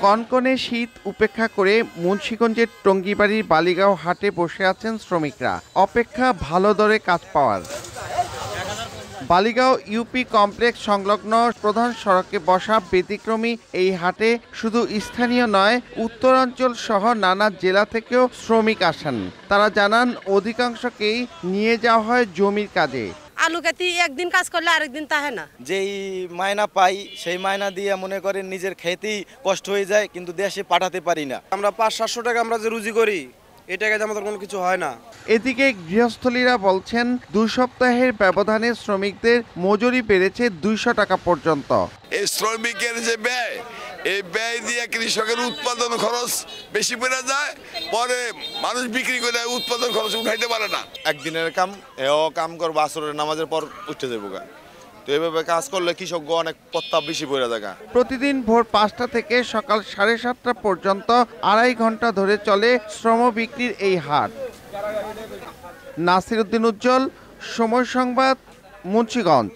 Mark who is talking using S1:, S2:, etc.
S1: কনকনে শীত উপেক্ষা করে মুন্সিগঞ্জের টঙ্গীবাড়ির বালিগাঁও হাটে বসে আছেন শ্রমিকরা, অপেক্ষা ভালো দরে কাজ পাওয়ার। বালিগাঁও ইউপি কমপ্লেক্স সংলগ্ন প্রধান সড়কে বসা ব্যতিক্রমী এই হাটে শুধু স্থানীয় নয়, উত্তরাঞ্চল সহ নানা জেলা থেকেও শ্রমিক আসেন। তারা জানান, অধিকাংশকেই নিয়ে যাওয়া হয় জমির কাজে।
S2: আলু খেতে একদিন কাজ করলে আরেকদিন তাহে না।
S3: যেই মায়না পাই সেই মায়না দিয়ে মনে করেন নিজের খেতেই কষ্ট হয়ে যায়, কিন্তু দেশে পাঠাতে পারি না।
S4: আমরা 500-700 টাকা আমরা যে রুজি করি, এই টাকায় আমাদের কোনো কিছু হয় না।
S1: এদিকে গৃহস্থলীরা বলছেন, 2 সপ্তাহের ব্যবধানে শ্রমিকদের মজুরি বেড়েছে 200 টাকা পর্যন্ত।
S5: এই শ্রমিকের যে ব্যয়, এই ব্যয় দিয়ে কৃষকের উৎপাদন খরচ বেশি বেড়ে যায়, পরে মানুষ বিক্রি করে উৎপাদন খরচ উঠাইতে পারে না।
S6: একদিনের কাম এও কাম করবো, আসরের নামাজের পর উঠতে যাবো গা। তো এইভাবে কাজ করলে কৃষক অনেক প্রত্যাপ বেশি পড়ে থাকে।
S1: প্রতিদিন ভোর 5টা থেকে সকাল 7:30 পর্যন্ত 2.5 ঘন্টা ধরে চলে শ্রম বিক্রির এই হাট। নাসির উদ্দিন উজ্জ্বল, সময় সংবাদ, মুন্সিগঞ্জ।